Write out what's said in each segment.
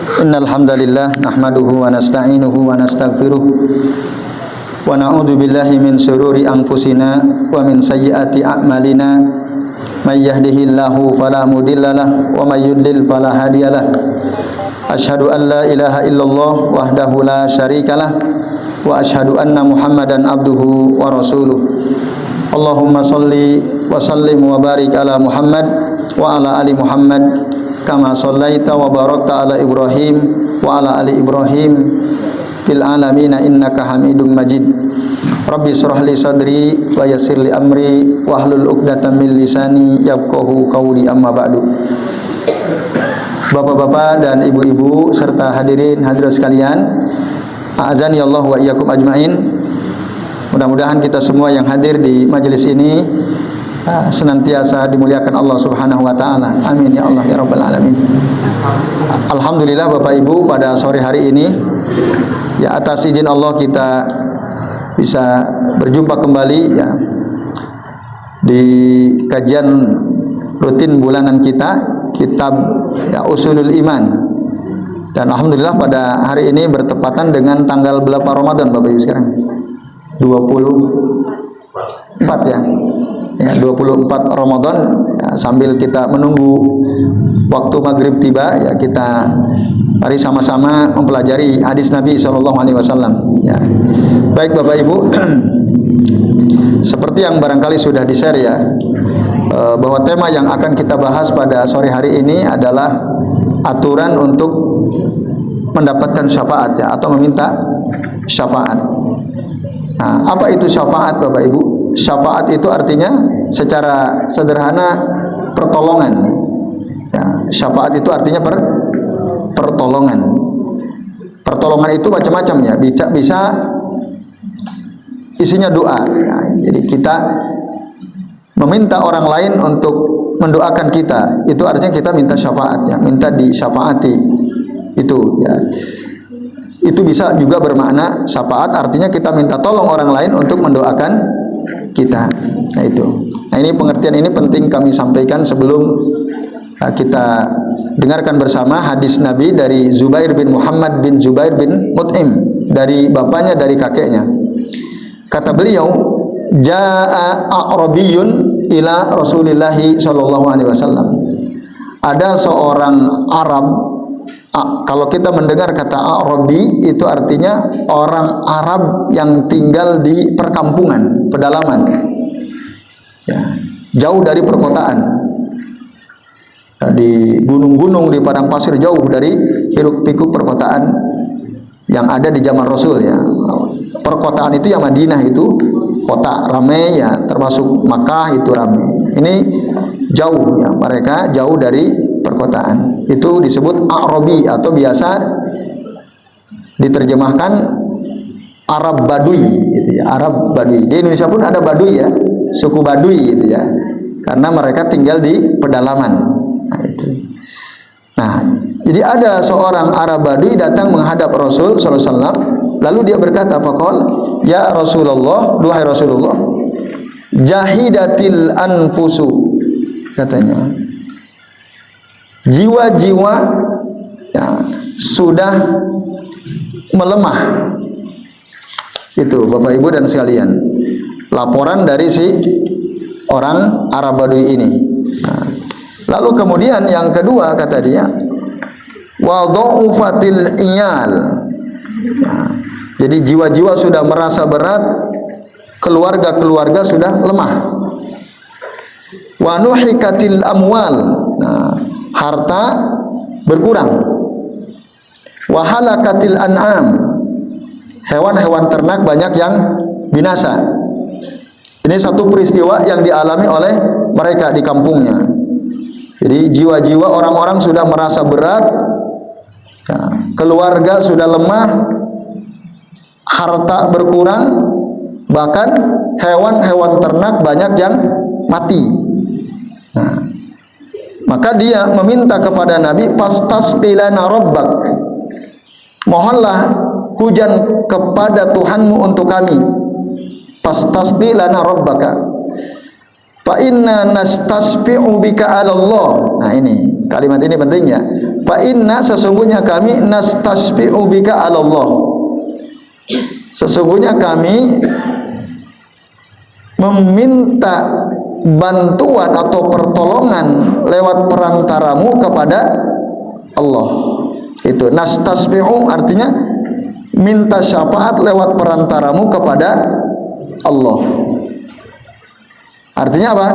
Innal hamdalillah nahmaduhu wa nasta'inuhu wa nastaghfiruh wa na'udzu billahi min shururi anfusina wa min sayyiati a'malina may yahdihillahu fala mudhillalah wa may yudlil fala hadiyalah. Asyhadu an la ilaha illallah wahdahu la syarikalah wa asyhadu anna Muhammadan abduhu wa rasuluh. Allahumma shalli wa sallim wa barik ala Muhammad wa ala ali Muhammad kama shallaita wa barakta ala Ibrahim wa ala ali Ibrahim fil alamin innaka Hamidum Majid. Rabbi shrah li sadri wa yassir li amri wa hlul 'uqdatam min lisani yafqahu qawli, amma ba'du. Bapak-bapak dan ibu-ibu serta hadirin hadirat sekalian, a'azani Allah wa iyyakum ajmain. Mudah-mudahan kita semua yang hadir di majelis ini senantiasa dimuliakan Allah Subhanahu wa taala. Amin ya Allah ya rabbal alamin. Alhamdulillah Bapak Ibu, pada sore hari ini ya atas izin Allah kita bisa berjumpa kembali ya di kajian rutin bulanan kita, kitab ya Ushulul Iman. Dan alhamdulillah pada hari ini bertepatan dengan tanggal berapa Ramadan Bapak Ibu sekarang? 24 ya. Ya, 24 Ramadan ya, sambil kita menunggu waktu maghrib tiba ya, kita mari sama-sama mempelajari hadis Nabi SAW ya. Baik Bapak Ibu, seperti yang barangkali sudah di-share ya, bahwa tema yang akan kita bahas pada sore hari ini adalah aturan untuk mendapatkan syafaat ya, atau meminta syafaat. Nah, apa itu syafaat Bapak Ibu? Syafaat itu artinya secara sederhana pertolongan ya, syafaat itu artinya pertolongan. Pertolongan itu macam-macam ya, bisa isinya doa ya. Jadi kita meminta orang lain untuk mendoakan kita, itu artinya kita minta syafaat ya, minta disyafaati itu ya. Itu bisa juga bermakna syafaat artinya kita minta tolong orang lain untuk mendoakan kita. Nah itu. Nah ini pengertian ini penting kami sampaikan sebelum kita dengarkan bersama hadis Nabi dari Zubair bin Muhammad bin Zubair bin Mut'im, dari bapaknya dari kakeknya. Kata beliau, jaa a'rabiyyun ila Rasulillahi sallallahu alaihi wasallam. Ada seorang Arab. Kalau kita mendengar kata Arabi itu artinya orang Arab yang tinggal di perkampungan, pedalaman ya, jauh dari perkotaan ya, di gunung-gunung, di padang pasir, jauh dari hiruk-pikuk perkotaan yang ada di zaman Rasul ya. Perkotaan itu ya Madinah itu kota ramai ya, termasuk Makkah itu ramai. Ini jauh ya, mereka jauh dari perkotaan. Itu disebut Arabi atau biasa diterjemahkan Arab Badui gitu ya, Arab Badui. Di Indonesia pun ada Badui ya, suku Badui gitu ya. Karena mereka tinggal di pedalaman. Nah itu. Nah, jadi ada seorang Arab Badui datang menghadap Rasul sallallahu alaihi wasallam, lalu dia berkata, "Faqala, ya Rasulullah, duhai Rasulullah, jahidatil anfusu," katanya. Jiwa-jiwa ya, sudah melemah. Itu Bapak Ibu dan sekalian, laporan dari si orang Arab Badui ini. Nah, lalu kemudian yang kedua kata dia, wa dha'ufatil iyal. Nah, jadi jiwa-jiwa sudah merasa berat, keluarga-keluarga sudah lemah. Wa nuhikatil amwal. Nah, harta berkurang. Wa halakatil an'am. Hewan-hewan ternak banyak yang binasa. Ini satu peristiwa yang dialami oleh mereka di kampungnya. Jadi jiwa-jiwa orang-orang sudah merasa berat ya, keluarga sudah lemah, harta berkurang, bahkan hewan-hewan ternak banyak yang mati. Nah, maka dia meminta kepada Nabi, fastasqilana rabbak, mohonlah hujan kepada Tuhanmu untuk kami. Fastasqilana rabbaka, Fa inna nastasfi'u bika 'ala Allah. Nah, ini kalimat ini penting ya. Fa inna, sesungguhnya kami, nastasfi'u bika 'ala Allah. Sesungguhnya kami meminta bantuan atau pertolongan lewat perantaramu kepada Allah. Itu nastasfi'u artinya minta syafaat lewat perantaramu kepada Allah. Artinya apa?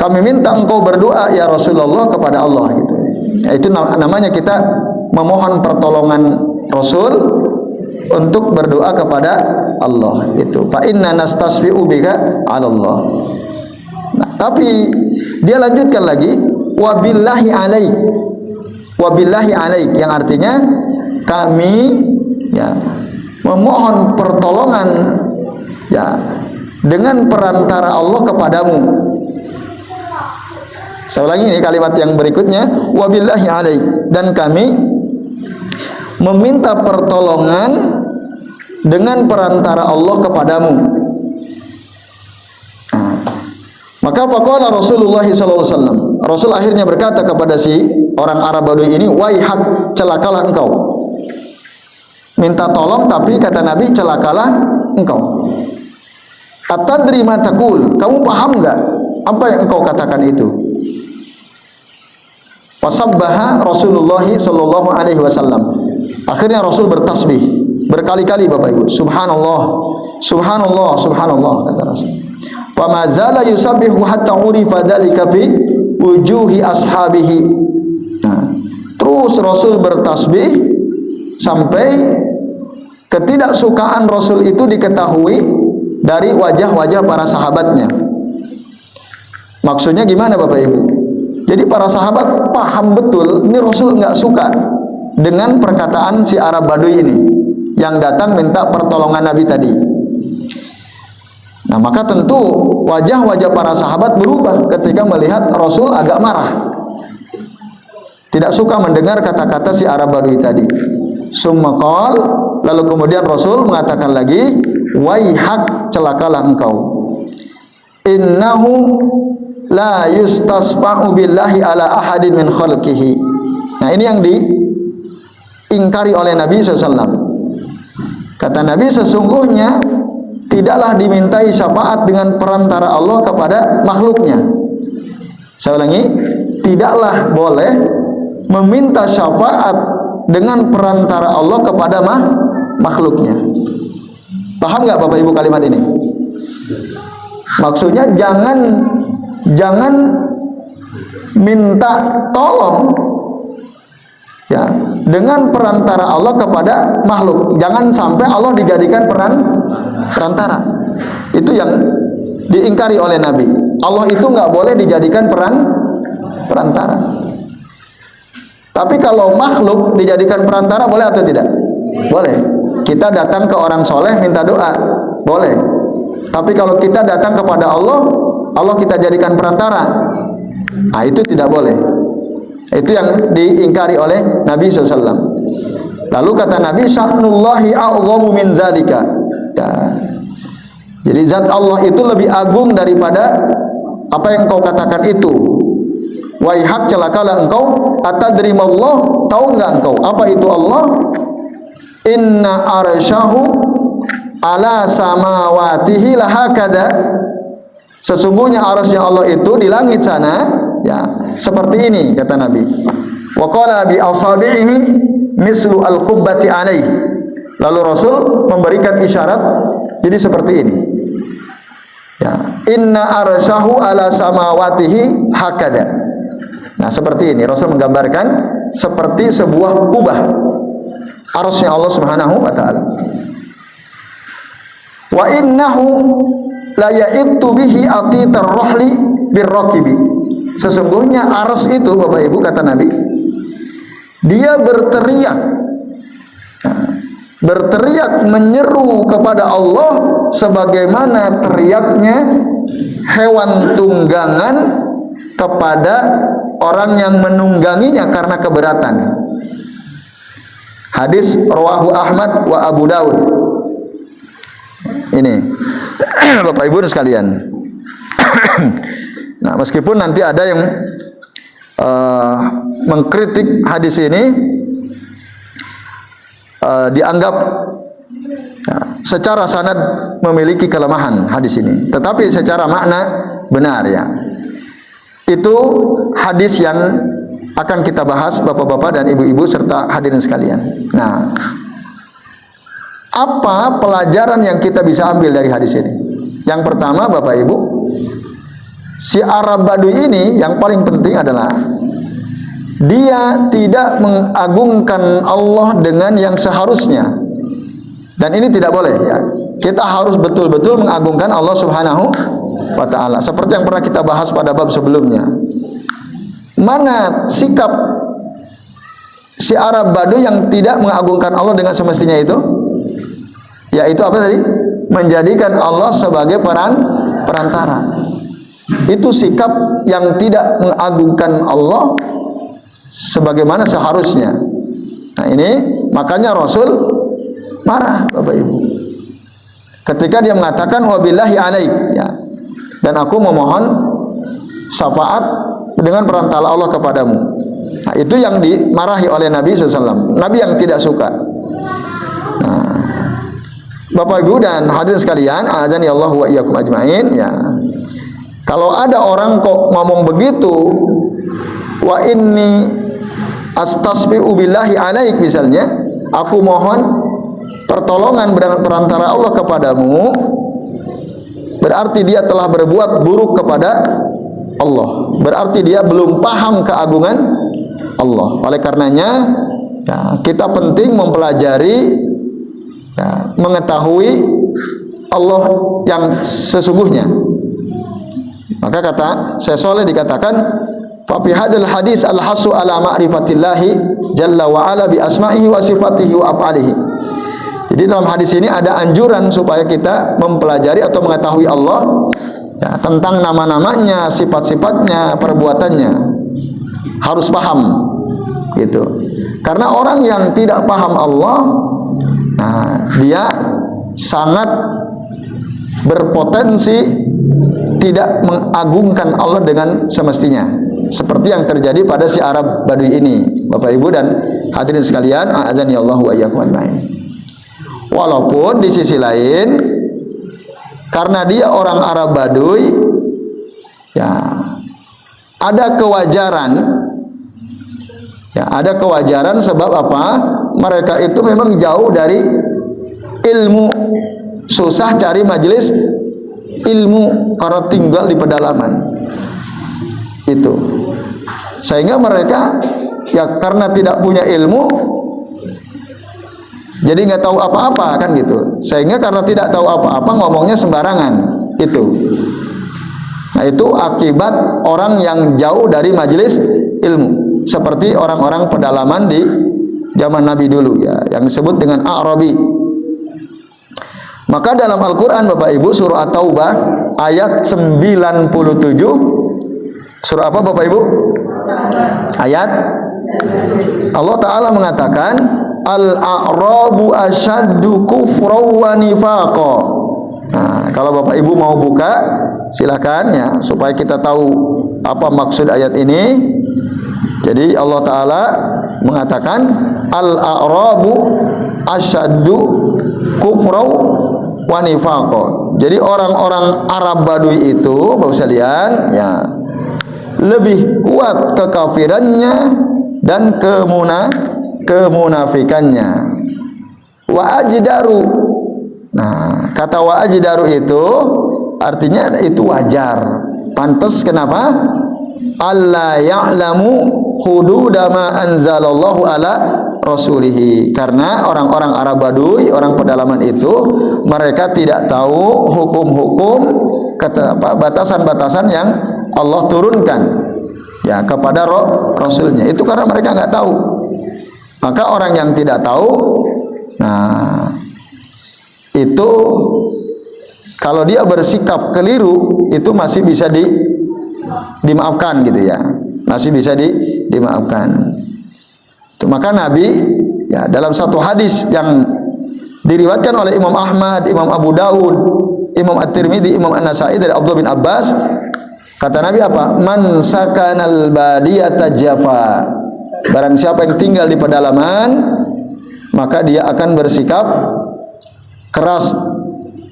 Kami minta engkau berdoa ya Rasulullah kepada Allah gitu. Itu namanya kita memohon pertolongan Rasul untuk berdoa kepada Allah. Itu fa inna nastasfi'u bika 'ala Allah. Nah, tapi dia lanjutkan lagi wabillahi alaik. Wabillahi alaik yang artinya kami ya memohon pertolongan ya dengan perantara Allah kepadamu. Saya ulangi ini kalimat yang berikutnya, wabillahi alaik, dan kami meminta pertolongan dengan perantara Allah kepadamu. Nah, maka faqala Rasulullah SAW, Rasul akhirnya berkata kepada si orang Arab Badui ini, waihak, celakalah engkau. Minta tolong, tapi kata Nabi, celakalah engkau. Atadri ma taqul, kamu paham enggak apa yang engkau katakan itu? Fasabbaha Rasulullah sallallahu alaihi wasallam. Akhirnya Rasul bertasbih berkali-kali Bapak Ibu. Subhanallah, subhanallah, subhanallah kata Rasul. Fama zala yusabbihu hatta urifa dzalika fi wujuhi ashabihi. Nah, terus Rasul bertasbih sampai ketidaksukaan Rasul itu diketahui dari wajah-wajah para sahabatnya. Maksudnya gimana Bapak Ibu? Jadi para sahabat paham betul ini Rasul nggak suka dengan perkataan si Arab Badui ini yang datang minta pertolongan Nabi tadi. Nah, maka tentu wajah-wajah para sahabat berubah ketika melihat Rasul agak marah, tidak suka mendengar kata-kata si Arab Badui tadi. Summa qal, lalu kemudian Rasul mengatakan lagi, waihak, celakalah engkau. Innahu la yustasfa'u billahi ala ahadin min khalqihi. Nah, ini yang diingkari oleh Nabi SAW. Kata Nabi, sesungguhnya tidaklah dimintai syafaat dengan perantara Allah kepada makhluknya. Saya ulangi, tidaklah boleh meminta syafaat dengan perantara Allah kepada makhluknya. Paham nggak Bapak Ibu kalimat ini? Maksudnya jangan minta tolong ya dengan perantara Allah kepada makhluk. Jangan sampai Allah dijadikan perantara. Itu yang diingkari oleh Nabi. Allah itu nggak boleh dijadikan perantara. Tapi kalau makhluk dijadikan perantara boleh atau tidak? Boleh. Kita datang ke orang soleh minta doa, boleh. Tapi kalau kita datang kepada Allah, Allah kita jadikan perantara, nah itu tidak boleh. Itu yang diingkari oleh Nabi SAW. Lalu kata Nabi, sya'nullahi a'zamu min zalika. Ya. Jadi zat Allah itu lebih agung daripada apa yang kau katakan itu. Waihak, celakalah engkau. Atadrimallah, tahu enggak engkau apa itu Allah? Inna arsyahu ala samawatihi lahakada. Sesungguhnya arasnya Allah itu di langit sana ya seperti ini kata Nabi. Wa qala bi asabihi mislu al-qubbati alaih. Lalu Rasul memberikan isyarat jadi seperti ini. Ya, inna arsyahu ala samawatihi hakada. Nah, seperti ini Rasul menggambarkan seperti sebuah kubah arasnya Allah Subhanahu wa taala. Wa innahu la ya'ibtu bihi atitar rahli birraqibi. Sesungguhnya aras itu Bapak Ibu kata Nabi, dia berteriak menyeru kepada Allah sebagaimana teriaknya hewan tunggangan kepada orang yang menungganginya karena keberatan. Hadis rawahu Ahmad wa Abu Daud. Ini Bapak Ibu sekalian. Ya, meskipun nanti ada yang mengkritik hadis ini, dianggap secara sanad memiliki kelemahan hadis ini, tetapi secara makna benar ya. Itu hadis yang akan kita bahas bapak-bapak dan ibu-ibu serta hadirin sekalian. Nah, apa pelajaran yang kita bisa ambil dari hadis ini? Yang pertama, Bapak Ibu, si Arab Badui ini yang paling penting adalah dia tidak mengagungkan Allah dengan yang seharusnya. Dan ini tidak boleh ya. Kita harus betul-betul mengagungkan Allah Subhanahu wa ta'ala, seperti yang pernah kita bahas pada bab sebelumnya. Mana sikap si Arab Badui yang tidak mengagungkan Allah dengan semestinya itu? Yaitu apa tadi? Menjadikan Allah sebagai perantara. Itu sikap yang tidak mengagungkan Allah sebagaimana seharusnya. Nah, ini makanya Rasul marah, Bapak Ibu, ketika dia mengatakan wabillahi alaik ya, dan aku memohon syafaat dengan perantara Allah kepadamu. Nah, itu yang dimarahi oleh Nabi SAW, Nabi yang tidak suka. Nah, Bapak Ibu dan hadirin sekalian, azani Allah wa iyyakum ajmain ya. Kalau ada orang kok ngomong begitu, wa inni astasbi'u billahi alaik misalnya, aku mohon pertolongan perantara Allah kepadamu, berarti dia telah berbuat buruk kepada Allah, berarti dia belum paham keagungan Allah. Oleh karenanya ya, kita penting mempelajari ya, mengetahui Allah yang sesungguhnya. Maka kata Syekh Shalih dikatakan fa fi hadzal hadis al-hasu ala ma'rifatillahi jalla wa ala bi asma'ihi wa sifatihi wa af'alihi. Jadi dalam hadis ini ada anjuran supaya kita mempelajari atau mengetahui Allah ya, tentang nama-namanya, sifat-sifatnya, perbuatannya. Harus paham gitu. Karena orang yang tidak paham Allah, nah, dia sangat berpotensi tidak mengagungkan Allah dengan semestinya, seperti yang terjadi pada si Arab Badui ini, Bapak Ibu dan hadirin sekalian, a'azani Allah wa iyyakum ajmain. Walaupun di sisi lain, karena dia orang Arab Badui, ya ada kewajaran, ya ada kewajaran sebab apa? Mereka itu memang jauh dari ilmu, susah cari majelis ilmu karena tinggal di pedalaman itu, sehingga mereka ya karena tidak punya ilmu jadi nggak tahu apa-apa kan gitu, sehingga karena tidak tahu apa-apa ngomongnya sembarangan itu. Nah, itu akibat orang yang jauh dari majelis ilmu, seperti orang-orang pedalaman di zaman Nabi dulu ya, yang disebut dengan A'rabi. Maka dalam Al-Quran Bapak Ibu, surah At-Taubah ayat 97, surah apa Bapak Ibu? Ayat Allah Ta'ala mengatakan Al-A'rabu asyaddu kufraw wa nifaqa. Nah, kalau Bapak Ibu mau buka silakan ya, supaya kita tahu apa maksud ayat ini. Jadi Allah Ta'ala mengatakan Al-A'rabu asyaddu kufraw wa nifaqa. Jadi orang-orang Arab Badui itu Bapak sekalian ya, lebih kuat kekafirannya dan kemunafikannya. Wa ajdaru. Nah, kata wa ajdaru itu artinya itu wajar, pantas. Kenapa? Alla ya'lamu hududa ma anzalallahu ala rasulihi. Karena orang-orang Arab Badui, orang pedalaman itu, mereka tidak tahu hukum-hukum, batasan-batasan yang Allah turunkan ya kepada Rasulnya. Itu karena mereka nggak tahu. Maka orang yang tidak tahu, nah itu kalau dia bersikap keliru itu masih bisa dimaafkan gitu ya, masih bisa dimaafkan. Itu maka Nabi ya dalam satu hadis yang diriwayatkan oleh Imam Ahmad, Imam Abu Dawud, Imam At-Tirmidzi, Imam An-Nasai dari Abdullah bin Abbas, Kata Nabi apa? Man sakanal badiyata jafa. Barang siapa yang tinggal di pedalaman, maka dia akan bersikap keras,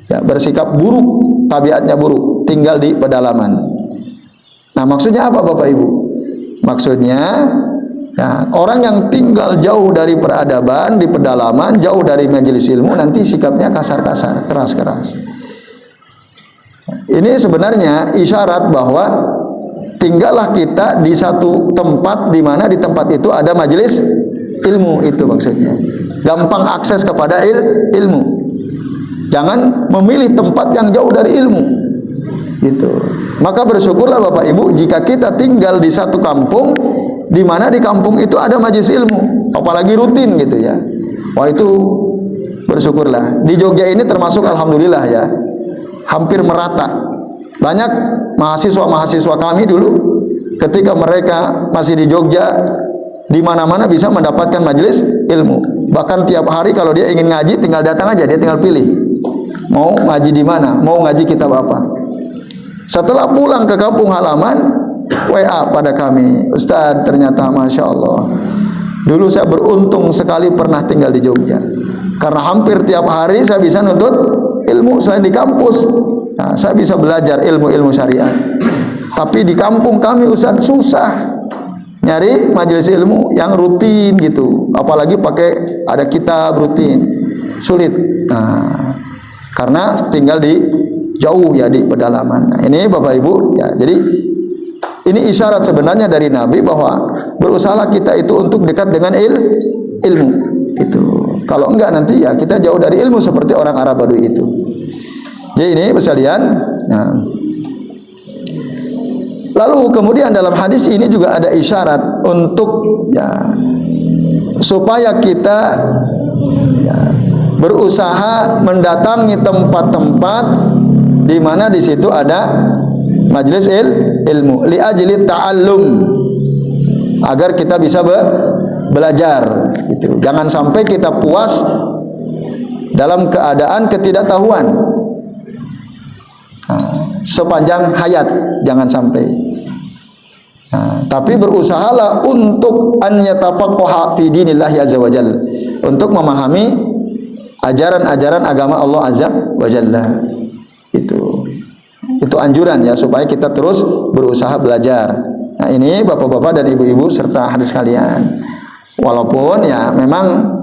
ya, bersikap buruk, tabiatnya buruk, tinggal di pedalaman. Nah, maksudnya apa Bapak Ibu? Maksudnya ya, orang yang tinggal jauh dari peradaban, di pedalaman, jauh dari majelis ilmu, nanti sikapnya kasar-kasar, keras-keras. Ini sebenarnya isyarat bahwa tinggallah kita di satu tempat, di mana di tempat itu ada majelis ilmu, itu maksudnya. Gampang akses kepada ilmu. Jangan memilih tempat yang jauh dari ilmu. Gitu. Maka bersyukurlah Bapak Ibu jika kita tinggal di satu kampung, di mana di kampung itu ada majelis ilmu, apalagi rutin gitu ya. Wah, itu bersyukurlah. Di Jogja ini termasuk alhamdulillah ya, hampir merata. Banyak mahasiswa-mahasiswa kami dulu ketika mereka masih di Jogja, di mana-mana bisa mendapatkan majelis ilmu. Bahkan tiap hari kalau dia ingin ngaji, tinggal datang aja, dia tinggal pilih mau ngaji di mana, mau ngaji kitab apa. Setelah pulang ke kampung halaman, WA pada kami, Ustadz, ternyata Masya Allah, dulu saya beruntung sekali pernah tinggal di Jogja, karena hampir tiap hari saya bisa nuntut ilmu selain di kampus. Nah, saya bisa belajar ilmu-ilmu syariat. Tapi di kampung kami Ustaz susah nyari majelis ilmu yang rutin gitu, apalagi pakai ada kitab rutin, sulit. Nah, karena tinggal di jauh ya, di pedalaman. Nah, ini Bapak Ibu ya, jadi ini isyarat sebenarnya dari Nabi bahwa berusahalah kita itu untuk dekat dengan ilmu itu. Kalau enggak nanti ya kita jauh dari ilmu seperti orang Arab Badui itu. Jadi ini sekalian. Nah, lalu kemudian dalam hadis ini juga ada isyarat untuk ya, supaya kita ya, berusaha mendatangi tempat-tempat di mana di situ ada majelis ilmu, li ajli ta'allum, agar kita bisa belajar gitu. Jangan sampai kita puas dalam keadaan ketidaktahuan. Sepanjang hayat jangan sampai. Nah, tapi berusahalah untuk an yatafaqaha fi dinillahi azza wajalla, untuk memahami ajaran-ajaran agama Allah azza wajalla. Itu anjuran ya, supaya kita terus berusaha belajar. Nah, ini Bapak-bapak dan Ibu-ibu serta hadirin sekalian. Walaupun ya memang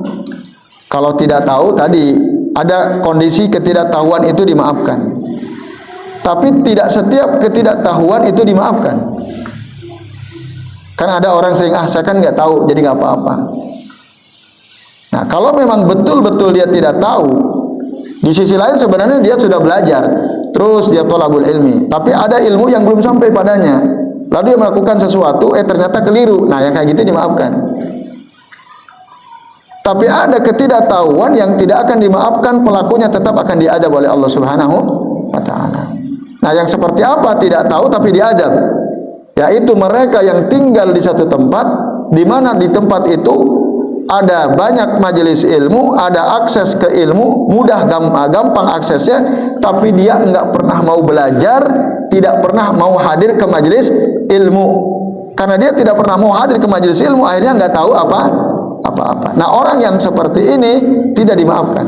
kalau tidak tahu tadi ada kondisi ketidaktahuan itu dimaafkan. Tapi tidak setiap ketidaktahuan itu dimaafkan. Kan ada orang sering, saya kan nggak tahu, jadi nggak apa-apa. Nah, kalau memang betul-betul dia tidak tahu, di sisi lain sebenarnya dia sudah belajar, terus dia thalabul ilmi, tapi ada ilmu yang belum sampai padanya, lalu dia melakukan sesuatu, ternyata keliru. Nah, yang kayak gitu dimaafkan. Tapi ada ketidaktahuan yang tidak akan dimaafkan, pelakunya tetap akan diazab oleh Allah Subhanahu wa Ta'ala. Nah, yang seperti apa tidak tahu tapi diazab? Yaitu mereka yang tinggal di satu tempat, di mana di tempat itu ada banyak majelis ilmu, ada akses ke ilmu, mudah gampang aksesnya, tapi dia enggak pernah mau belajar, tidak pernah mau hadir ke majelis ilmu. Karena dia tidak pernah mau hadir ke majelis ilmu, akhirnya enggak tahu apa-apa. Nah, orang yang seperti ini tidak dimaafkan.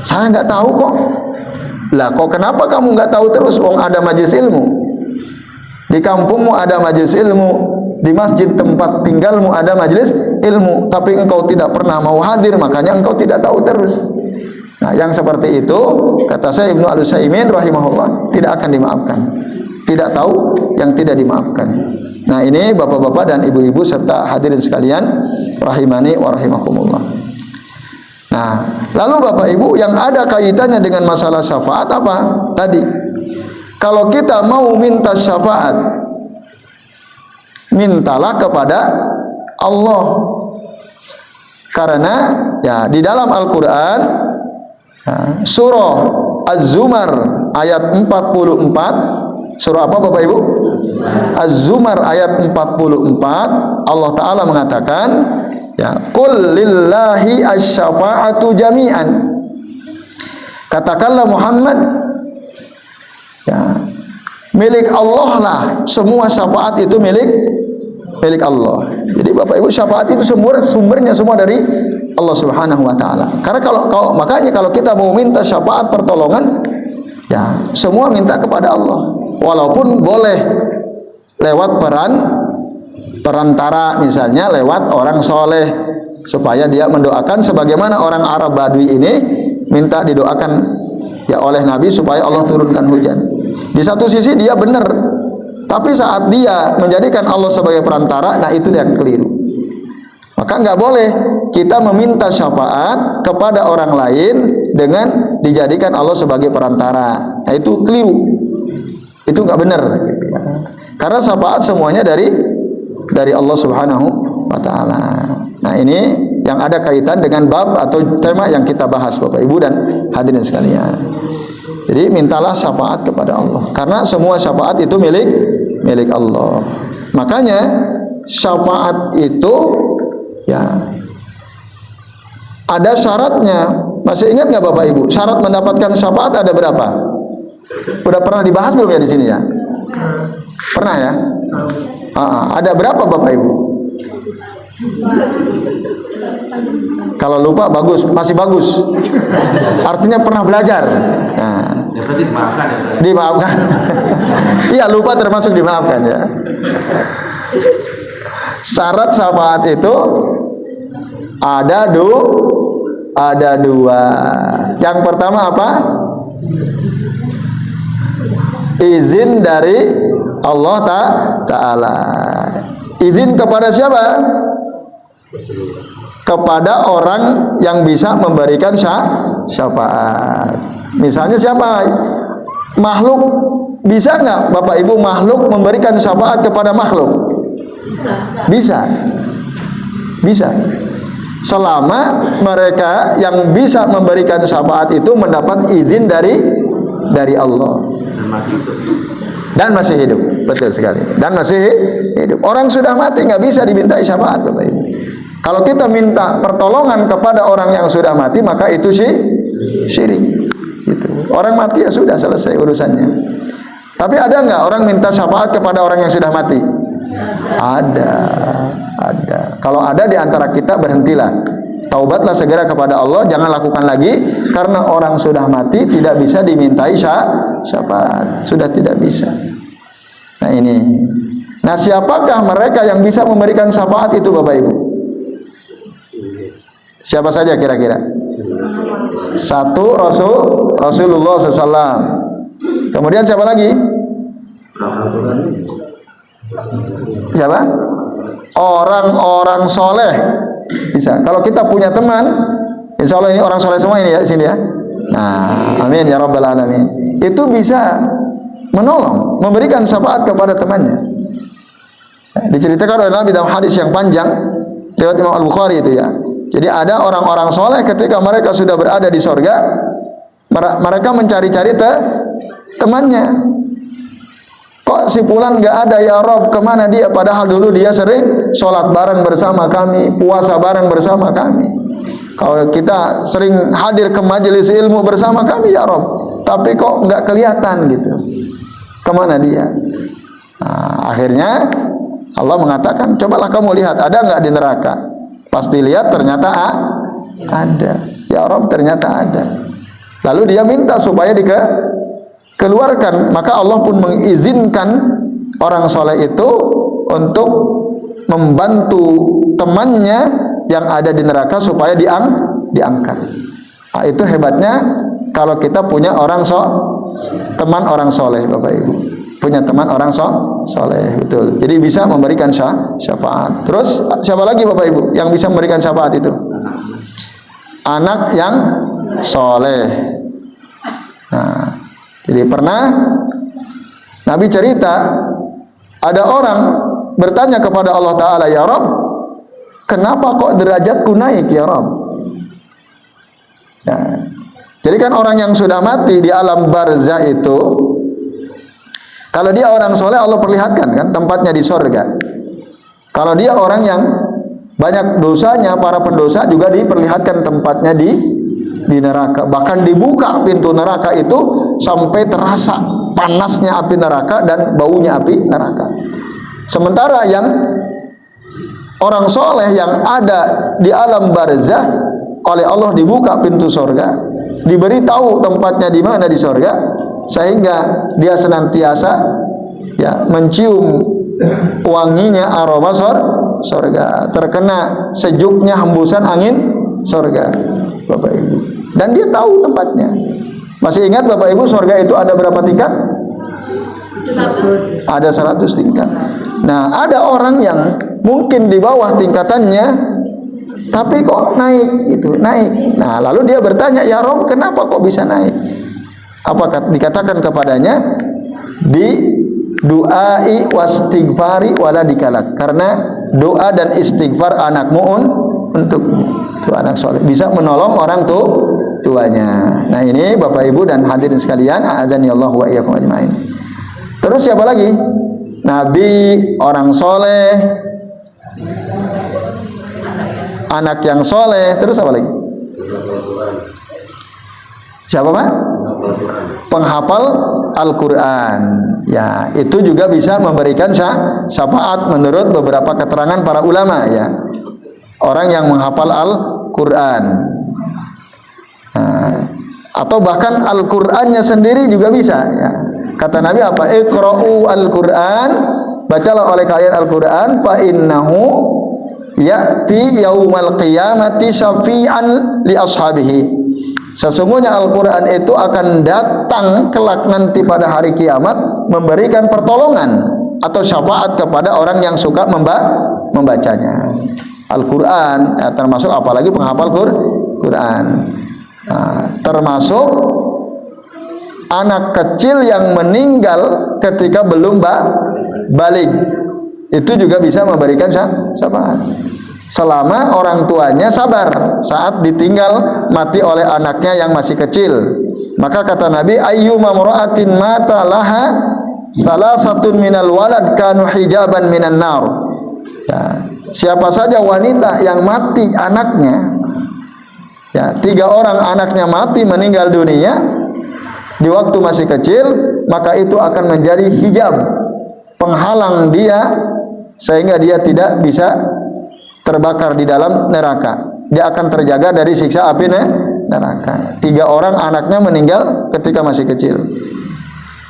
Saya enggak tahu kok. Lah, kok kenapa kamu nggak tahu terus? Wong ada majelis ilmu di kampungmu, ada majelis ilmu di masjid tempat tinggalmu, ada majelis ilmu, tapi engkau tidak pernah mau hadir, makanya engkau tidak tahu terus. Nah, yang seperti itu kata saya Ibnu Al-Utsaimin rahimahullah tidak akan dimaafkan. Tidak tahu yang tidak dimaafkan. Nah, ini Bapak-bapak dan Ibu-ibu serta hadirin sekalian rahimani wa rahimakumullah. Nah, lalu Bapak Ibu yang ada kaitannya dengan masalah syafaat apa? Tadi, kalau kita mau minta syafaat, mintalah kepada Allah. Karena ya di dalam Al-Quran ya, surah Az-Zumar ayat 44, surah apa Bapak Ibu? Az-Zumar ayat 44, Allah Ta'ala mengatakan, ya, qul lillahi asy-syafa'atu jami'an. Katakanlah Muhammad, ya, milik Allah lah. Semua syafaat itu milik Allah. Jadi Bapak Ibu, syafaat itu sumbernya semua dari Allah Subhanahu wa taala. Karena makanya kalau kita mau minta syafaat pertolongan, ya semua minta kepada Allah. Walaupun boleh lewat perantara, misalnya lewat orang soleh, supaya dia mendoakan sebagaimana orang Arab Badui ini minta didoakan ya oleh Nabi supaya Allah turunkan hujan. Di satu sisi dia benar, tapi saat dia menjadikan Allah sebagai perantara, nah itu yang keliru. Maka nggak boleh kita meminta syafaat kepada orang lain dengan dijadikan Allah sebagai perantara. Nah itu keliru, itu nggak benar. Karena syafaat semuanya dari Allah Subhanahu wa taala. Nah ini yang ada kaitan dengan bab atau tema yang kita bahas Bapak Ibu dan hadirin sekalian. Jadi mintalah syafaat kepada Allah, karena semua syafaat itu milik Allah. Makanya syafaat itu ya ada syaratnya. Masih ingat nggak Bapak Ibu? Syarat mendapatkan syafaat ada berapa? Udah pernah dibahas belum ya di sini ya? Pernah ya? Ada berapa Bapak Ibu? Kalau lupa bagus, masih bagus. Artinya pernah belajar. Nah, dimaafkan. Iya, lupa termasuk dimaafkan ya. Syarat syafaat itu ada dua. Yang pertama apa? Izin dari Allah Ta'ala. Izin kepada siapa? Kepada orang yang bisa memberikan syafaat. Misalnya siapa? Makhluk. Bisa nggak Bapak Ibu makhluk memberikan syafaat kepada makhluk? Bisa. Selama mereka yang bisa memberikan syafaat itu mendapat izin dari Allah dan masih hidup. Betul sekali. Dan masih hidup. Orang sudah mati nggak bisa dimintai syafaat Bapak Ibu. Kalau kita minta pertolongan kepada orang yang sudah mati, maka itu syirik. Gitu. Orang mati ya sudah selesai urusannya. Tapi ada nggak orang minta syafaat kepada orang yang sudah mati? Ada. Kalau ada di antara kita, berhentilah. Taubatlah segera kepada Allah, jangan lakukan lagi, karena orang sudah mati tidak bisa dimintai syafaat. Sudah tidak bisa. Nah ini. Nah siapakah mereka yang bisa memberikan syafaat itu Bapak Ibu? Siapa saja kira-kira? Satu Rasulullah SAW. Kemudian siapa lagi? Siapa? Orang-orang soleh bisa. Kalau kita punya teman, insya Allah ini orang soleh semua ini ya sini ya. Nah, amin ya rabbal alamin. Itu bisa menolong, memberikan syafaat kepada temannya. Diceritakan oleh Nabi dalam hadis yang panjang riwayat Imam Al-Bukhari itu ya. Jadi ada orang-orang soleh ketika mereka sudah berada di sorga, mereka mencari-cari temannya. Kok si fulan nggak ada ya Rob, kemana dia? Padahal dulu dia sering sholat bareng bersama kami, puasa bareng bersama kami. Kalau kita sering hadir ke majelis ilmu bersama kami ya Rob, tapi kok nggak kelihatan gitu. Kemana dia? Nah, akhirnya Allah mengatakan, cobalah kamu lihat ada nggak di neraka. Pasti lihat, ternyata ada. Ya Rob, ternyata ada. Lalu dia minta supaya dikeluarkan. Maka Allah pun mengizinkan orang soleh itu untuk membantu temannya yang ada di neraka supaya diangkat. Nah, itu hebatnya kalau kita punya teman orang soleh Bapak Ibu. Punya teman orang soleh, betul. Jadi bisa memberikan syafaat. Terus siapa lagi Bapak Ibu yang bisa memberikan syafaat itu? Anak yang soleh. Nah, jadi pernah Nabi cerita ada orang bertanya kepada Allah Ta'ala, ya Rabb, kenapa kok derajatku naik ya Rabb? Nah, jadi kan orang yang sudah mati di alam barzah itu, kalau dia orang soleh Allah perlihatkan kan tempatnya di sorga. Kalau dia orang yang banyak dosanya, para pendosa juga diperlihatkan tempatnya di neraka. Bahkan dibuka pintu neraka itu sampai terasa panasnya api neraka dan baunya api neraka. Sementara yang orang soleh yang ada di alam barzah, oleh Allah dibuka pintu sorga, diberitahu tempatnya di mana di sorga, sehingga dia senantiasa ya mencium wanginya aroma sorga, terkena sejuknya hembusan angin sorga, Bapak Ibu, dan dia tahu tempatnya. Masih ingat Bapak Ibu, sorga itu ada berapa tingkat? Ada 100 tingkat. Nah, ada orang yang mungkin di bawah tingkatannya, tapi kok naik itu, naik. Nah, lalu dia bertanya, ya Rob, kenapa kok bisa naik? Apa dikatakan kepadanya? Bi du'ai wastighfari wala dikalak. Karena doa dan istighfar anakmu untukmu. Itu anak soleh bisa menolong orang tuanya. Nah, ini Bapak Ibu dan hadirin sekalian, a'adzani Allah wa iyyakum ajmain. Terus siapa lagi? Nabi, orang soleh, anak yang soleh. Terus apa lagi? Siapa Pak? Penghafal Al-Quran. Ya, itu juga bisa memberikan syafaat menurut beberapa keterangan para ulama ya. Orang yang menghafal Al-Quran, nah, atau bahkan Al-Qurannya sendiri juga bisa ya. Kata Nabi apa? Iqra'u Al-Quran, bacalah oleh kalian Al-Quran, fa innahu ya'ti yaumal qiyamati syafi'an li ashabihi. Sesungguhnya Al-Quran itu akan datang kelak nanti pada hari kiamat memberikan pertolongan atau syafaat kepada orang yang suka membacanya. Al-Quran ya, termasuk apalagi penghafal Quran. Nah, termasuk anak kecil yang meninggal ketika belum balik, itu juga bisa memberikan syafaat selama orang tuanya sabar saat ditinggal mati oleh anaknya yang masih kecil. Maka kata Nabi, ayyuma mura'atin mata laha salasatun minal walad kanu hijaban minan nar. Ya, siapa saja wanita yang mati anaknya, ya, 3 orang anaknya mati meninggal dunia di waktu masih kecil, maka itu akan menjadi hijab penghalang dia sehingga dia tidak bisa terbakar di dalam neraka. Dia akan terjaga dari siksa api neraka. 3 orang anaknya meninggal ketika masih kecil.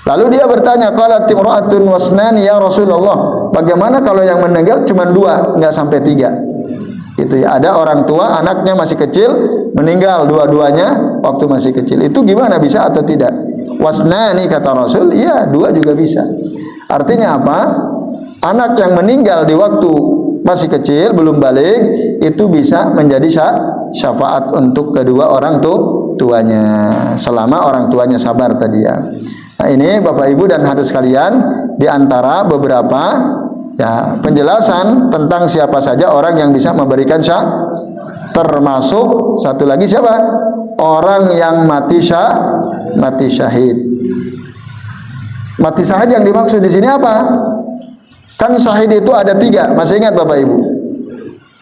Lalu dia bertanya, qalat imra'atun wasnani ya Rasulullah, bagaimana kalau yang meninggal cuma 2, enggak sampai 3? Itu ya, ada orang tua anaknya masih kecil meninggal dua-duanya waktu masih kecil. Itu gimana, bisa atau tidak? Wasnani kata Rasul, iya 2 juga bisa. Artinya apa? Anak yang meninggal di waktu masih kecil belum balik itu bisa menjadi syafaat untuk kedua orang tuanya selama orang tuanya sabar tadi ya. Nah, ini Bapak Ibu dan hadirin sekalian, di antara beberapa ya penjelasan tentang siapa saja orang yang bisa memberikan termasuk satu lagi siapa? Orang yang mati syahid. Mati syahid yang dimaksud di sini apa? Kan syahid itu ada 3. Masih ingat Bapak Ibu?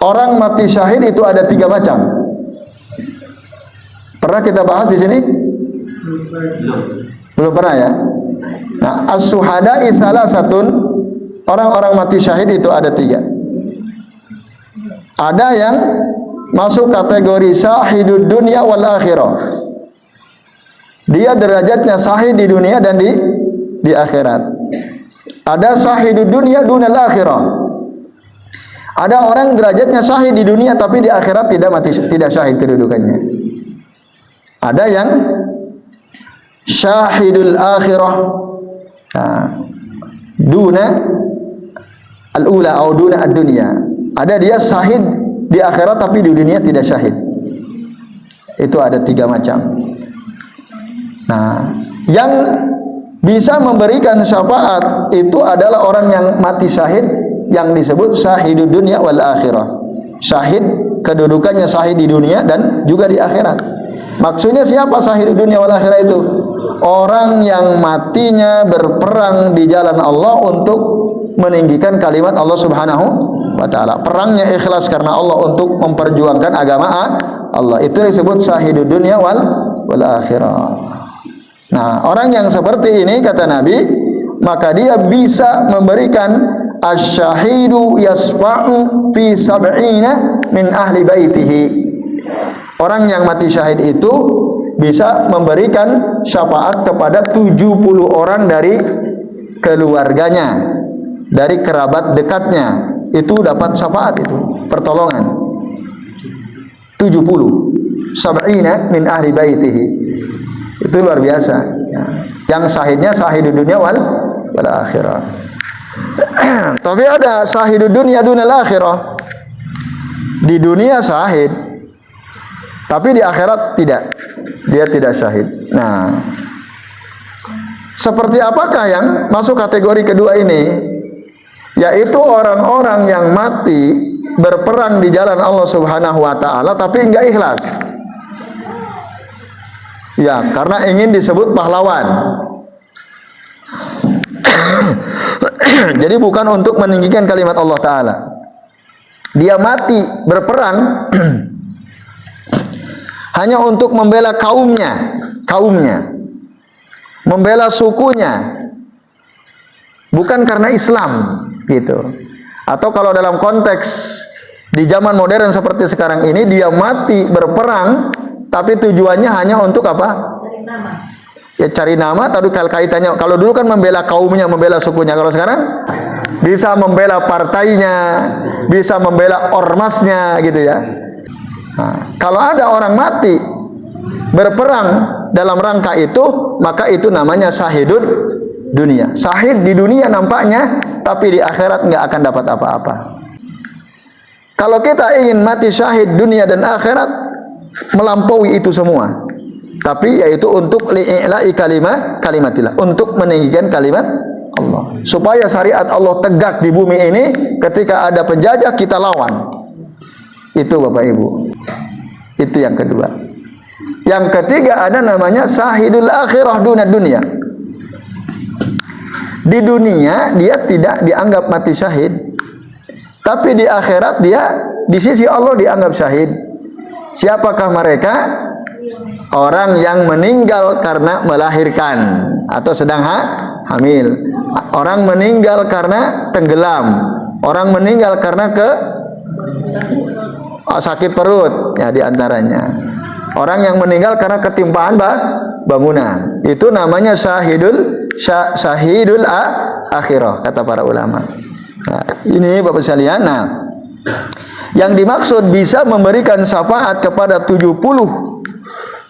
Orang mati syahid itu ada 3 macam. Pernah kita bahas di sini? Belum pernah ya? Nah, as-suhada'i salasatun, orang-orang mati syahid itu ada 3. Ada yang masuk kategori syahidud dunya wal akhirah. Dia derajatnya syahid di dunia dan di akhirat. Ada syahidud dunya dunal akhirah. Ada orang derajatnya syahid di dunia tapi di akhirat tidak syahid kedudukannya. Ada yang syahidul akhirah, nah, duna al-ula atau duna ad-dunya. Ada dia syahid di akhirat tapi di dunia tidak syahid. Itu ada 3 macam. Nah, yang bisa memberikan syafaat itu adalah orang yang mati syahid yang disebut syahidud dunya wal akhirah. Syahid kedudukannya syahid di dunia dan juga di akhirat. Maksudnya siapa syahidud dunya wal akhirah itu? Orang yang matinya berperang di jalan Allah untuk meninggikan kalimat Allah Subhanahu wa taala. Perangnya ikhlas karena Allah untuk memperjuangkan agama Allah. Itu disebut syahidud dunya wal akhirah. Nah, orang yang seperti ini kata Nabi, maka dia bisa memberikan asy-syahidu yasfa'u fi sab'ina min ahli baitihi. Orang yang mati syahid itu bisa memberikan syafaat kepada 70 orang dari keluarganya, dari kerabat dekatnya. Itu dapat syafaat, itu pertolongan. 70 sab'ina min ahli baitihi. Itu luar biasa ya. Yang syahidnya syahidud dunia wal akhirah. Tapi ada syahidud dunia dunal akhirah. Di dunia syahid, tapi di akhirat tidak. Dia tidak syahid. Nah, seperti apakah yang masuk kategori kedua ini? Yaitu orang-orang yang mati berperang di jalan Allah Subhanahu wa taala tapi enggak ikhlas. Ya, karena ingin disebut pahlawan. Jadi bukan untuk meninggikan kalimat Allah Ta'ala. Dia mati berperang hanya untuk membela kaumnya, membela sukunya, bukan karena Islam, gitu. Atau kalau dalam konteks di zaman modern seperti sekarang ini, dia mati berperang tapi tujuannya hanya untuk apa? Ya cari nama. Tapi kaitannya, kalau dulu kan membela kaumnya, membela sukunya. Kalau sekarang bisa membela partainya, bisa membela ormasnya, gitu ya. Nah, kalau ada orang mati berperang dalam rangka itu, maka itu namanya syahidud dunia. Syahid di dunia nampaknya, tapi di akhirat nggak akan dapat apa-apa. Kalau kita ingin mati syahid dunia dan akhirat, melampaui itu semua. Tapi yaitu untuk li'i'la'i kalimatillah, untuk meninggikan kalimat Allah, supaya syariat Allah tegak di bumi ini. Ketika ada penjajah, kita lawan. Itu Bapak Ibu. Itu yang kedua. Yang ketiga ada namanya syahidul akhirah dunad dunia. Di dunia dia tidak dianggap mati syahid, tapi di akhirat dia di sisi Allah dianggap syahid. Siapakah mereka? Orang yang meninggal karena melahirkan atau sedang hamil. Orang meninggal karena tenggelam. Orang meninggal karena sakit perut, ya diantaranya. Orang yang meninggal karena ketimpaan bangunan. Itu namanya syahidul akhirah, kata para ulama. Nah, ini Bapak sekalian. Nah, yang dimaksud bisa memberikan syafaat kepada 70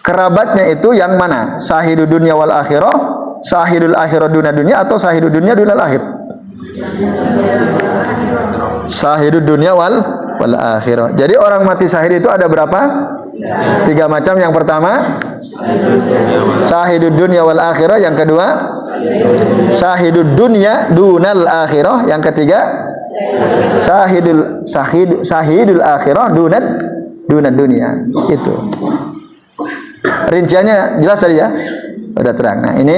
kerabatnya itu yang mana? Syahidud dunia wal akhirah, syahidul akhirah dunia atau syahidud dunia dunal akhir? Syahidud dunia wal akhirah. Jadi orang mati syahid itu ada berapa? 3 macam. Yang pertama syahidud dunia wal akhirah. Yang kedua syahidud dunia dunal akhirah. Yang ketiga syahidul akhirah dunad dunia. Itu rinciannya jelas tadi ya, sudah terang. Nah ini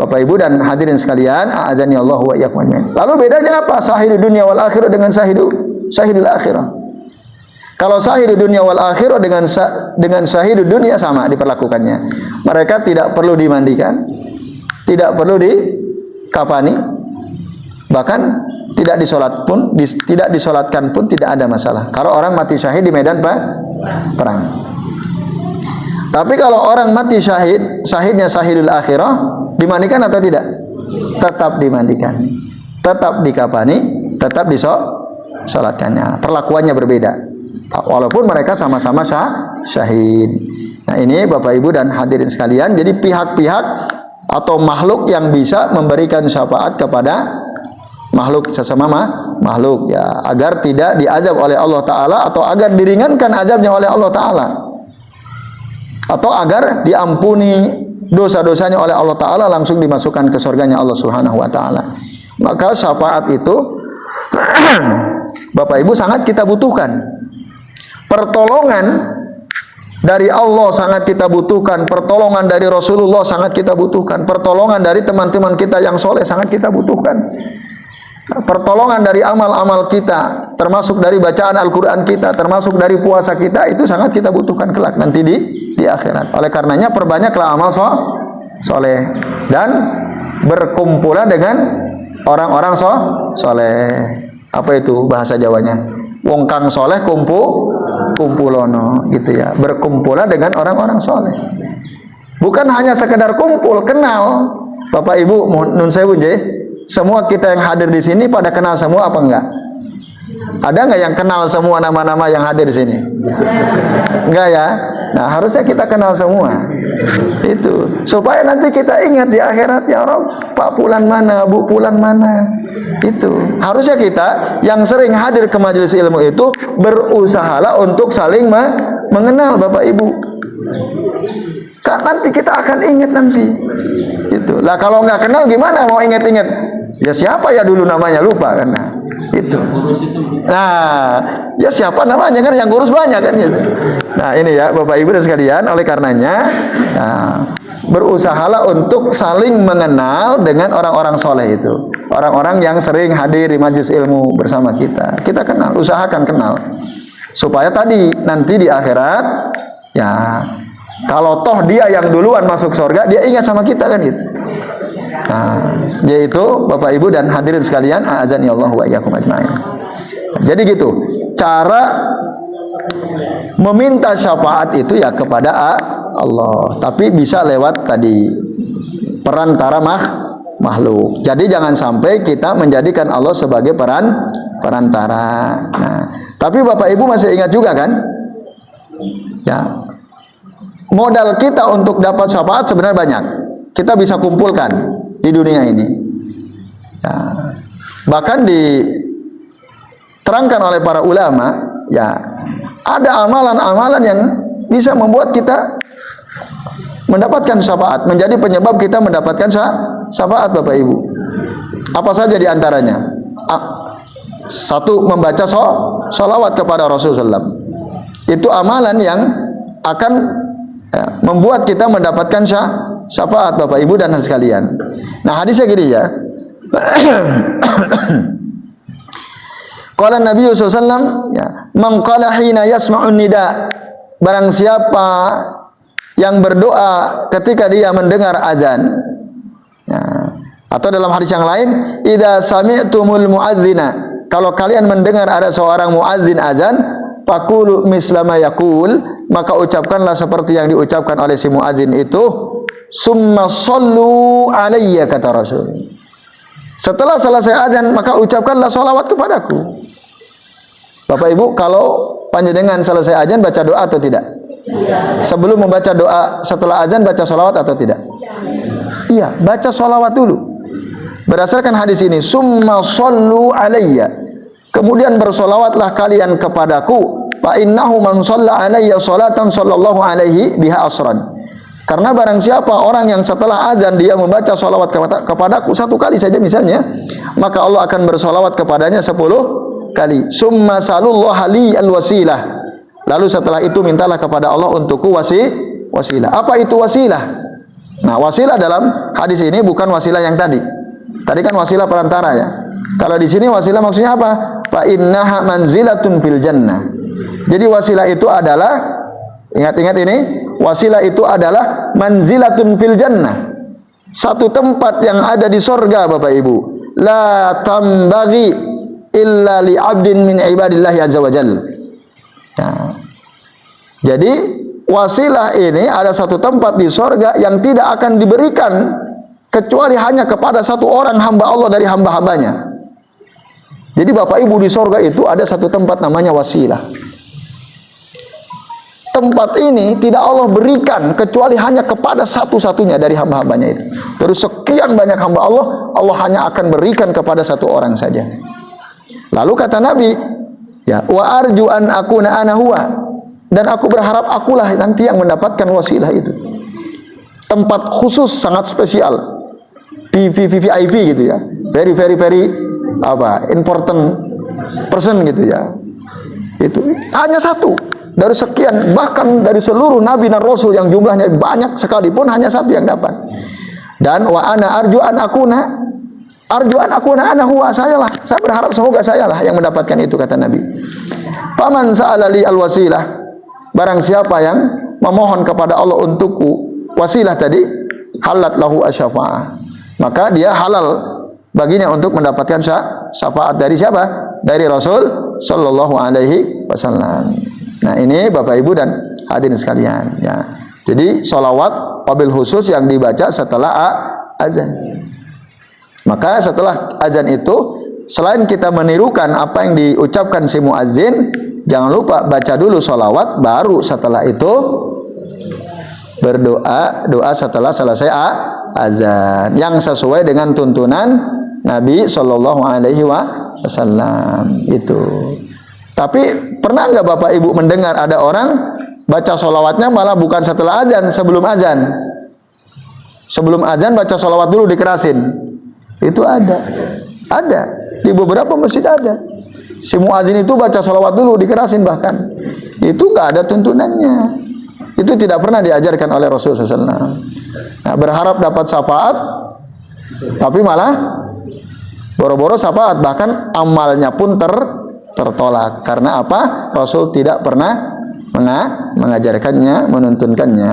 Bapak Ibu dan hadirin sekalian, a'azani Allah wa iyyakum ajmain. Lalu bedanya apa syahidud dunia wal akhirah dengan syahidul akhirah? Kalau syahidud dunia wal akhirah dengan syahidud dunia sama diperlakukannya. Mereka tidak perlu dimandikan, tidak perlu dikafani, bahkan tidak disolatkan pun tidak ada masalah. Kalau orang mati syahid di medan perang. Tapi kalau orang mati syahidnya syahidul akhirah, dimandikan atau tidak? Tetap dimandikan, tetap dikafani, tetap disolatkannya. Perlakuannya berbeda, walaupun mereka sama-sama syahid. Nah ini Bapak Ibu dan hadirin sekalian, jadi pihak-pihak atau makhluk yang bisa memberikan syafaat kepada makhluk sesama makhluk, ya, agar tidak diazab oleh Allah Ta'ala, atau agar diringankan azabnya oleh Allah Ta'ala, atau agar diampuni dosa-dosanya oleh Allah Ta'ala, langsung dimasukkan ke surganya Allah Subhanahu wa Ta'ala. Maka syafaat itu Bapak Ibu sangat kita butuhkan. Pertolongan dari Allah sangat kita butuhkan. Pertolongan dari Rasulullah sangat kita butuhkan. Pertolongan dari teman-teman kita yang soleh sangat kita butuhkan. Pertolongan dari amal-amal kita, termasuk dari bacaan Al-Quran kita, termasuk dari puasa kita, itu sangat kita butuhkan kelak nanti di akhirat. Oleh karenanya perbanyaklah amal soleh, dan berkumpulan dengan orang-orang soleh. Apa itu bahasa Jawanya? Wong kang soleh kumpulono gitu ya. Berkumpulan dengan orang-orang soleh. Bukan hanya sekedar kumpul, kenal. Bapak Ibu, nun sewu nggih. Semua kita yang hadir di sini pada kenal semua apa enggak? Ada enggak yang kenal semua nama-nama yang hadir di sini? Enggak ya? Nah, harusnya kita kenal semua. Itu supaya nanti kita ingat di akhirat, ya Rob, Pak Pulan mana, Bu Pulan mana. Itu harusnya kita yang sering hadir ke majelis ilmu itu berusahalah untuk saling mengenal Bapak Ibu. Karena nanti kita akan ingat nanti. Itu lah, kalau nggak kenal gimana mau ingat-ingat? Ya siapa ya dulu namanya, lupa kan? Nah, itu. Nah, ya siapa namanya kan, yang ngurus banyak kan gitu. Nah, ini ya Bapak Ibu dan sekalian, oleh karenanya berusahalah untuk saling mengenal dengan orang-orang soleh itu. Orang-orang yang sering hadir di majelis ilmu bersama kita. Kita kenal, usahakan kenal. Supaya tadi nanti di akhirat ya, kalau toh dia yang duluan masuk surga, dia ingat sama kita kan gitu. Nah, yaitu Bapak Ibu dan hadirin sekalian, a'azani Allah wa iyyakum ajmain. Jadi gitu, cara meminta syafaat itu ya kepada Allah, tapi bisa lewat tadi perantara makhluk. Jadi jangan sampai kita menjadikan Allah sebagai perantara. Nah, tapi Bapak Ibu masih ingat juga kan? Ya. Modal kita untuk dapat syafaat sebenarnya banyak. Kita bisa kumpulkan di dunia ini. Ya. Bahkan diterangkan oleh para ulama, ya, ada amalan-amalan yang bisa membuat kita mendapatkan syafaat, menjadi penyebab kita mendapatkan syafaat Bapak Ibu. Apa saja di antaranya? Satu, membaca sholawat kepada Rasulullah SAW. Itu amalan yang akan membuat kita mendapatkan syafaat Bapak Ibu dan sekalian. Nah, hadisnya gini ya. Qala Nabi sallallahu alaihi wasallam, ya, man qala hina yasma'un nida, barang siapa yang berdoa ketika dia mendengar azan. Ya. Atau dalam hadis yang lain, idza sami'tumul muadzina, kalau kalian mendengar ada seorang muadzin azan, faqulu mislama yaqul, maka ucapkanlah seperti yang diucapkan oleh si muadzin itu, summa shallu alayya, kata Rasul. Setelah selesai azan, maka ucapkanlah salawat kepadaku. Bapak Ibu, kalau panjenengan selesai azan baca doa atau tidak? Sebelum membaca doa setelah azan baca salawat atau tidak? Iya, baca salawat dulu. Berdasarkan hadis ini, summa shallu alayya, kemudian bersolawatlah kalian kepadaku, fa innahu man shalla alayya salatan sallallahu alaihi biha asran. Karena barang siapa orang yang setelah azan dia membaca salawat kepadaku satu kali saja misalnya, maka Allah akan bersolawat kepadanya 10 kali. Summa sallallahu li alwasilah, lalu setelah itu mintalah kepada Allah untukku wasilah. Apa itu wasilah? Nah, wasilah dalam hadis ini bukan wasilah yang tadi. Tadi kan wasilah perantara ya. Kalau di sini wasilah maksudnya apa? Fa innaha manzilatun fil jannah. Jadi wasilah itu adalah, ingat-ingat ini, wasilah itu adalah manzilatun fil jannah, satu tempat yang ada di surga Bapak Ibu. La tambaghi illa li 'abdin min ibadillahi azza wajalla. Nah, jadi wasilah ini ada satu tempat di surga yang tidak akan diberikan kecuali hanya kepada satu orang hamba Allah dari hamba-hambanya. Jadi Bapak Ibu, di surga itu ada satu tempat namanya wasilah. Tempat ini tidak Allah berikan kecuali hanya kepada satu-satunya dari hamba-hambanya itu. Dari sekian banyak hamba Allah, Allah hanya akan berikan kepada satu orang saja. Lalu kata Nabi, ya, wa arju an akuna ana huwa, dan aku berharap akulah nanti yang mendapatkan wasilah itu. Tempat khusus sangat spesial, VIP gitu ya, very important person gitu ya. Itu hanya satu dari sekian, bahkan dari seluruh nabi dan rasul yang jumlahnya banyak sekalipun hanya satu yang dapat. Dan wa ana arju an akuna ana huwa, saya berharap semoga saya lah yang mendapatkan itu, kata Nabi. Faman sa'ala li al-wasilah, barang siapa yang memohon kepada Allah untukku wasilah tadi, halat lahu asy-syafa'ah. Maka dia halal baginya untuk mendapatkan syafaat dari siapa? Dari Rasul sallallahu alaihi wasallam. Nah, ini Bapak Ibu dan hadirin sekalian ya. Jadi sholawat wabil khusus yang dibaca setelah azan. Maka setelah azan itu, selain kita menirukan apa yang diucapkan si muadzin, jangan lupa baca dulu sholawat, baru setelah itu doa setelah selesai azan yang sesuai dengan tuntunan Nabi Shallallahu Alaihi Wasallam itu. Tapi pernah nggak Bapak Ibu mendengar ada orang baca sholawatnya malah bukan setelah azan, sebelum azan? Sebelum azan baca sholawat dulu dikerasin. Itu ada di beberapa masjid ada. Si muadzin itu baca sholawat dulu dikerasin, bahkan itu nggak ada tuntunannya. Itu tidak pernah diajarkan oleh Rasulullah SAW. Nah, berharap dapat syafaat, tapi malah boro-boro syafaat, bahkan amalnya pun tertolak. Karena apa? Rasul tidak pernah mengajarkannya, menuntunkannya.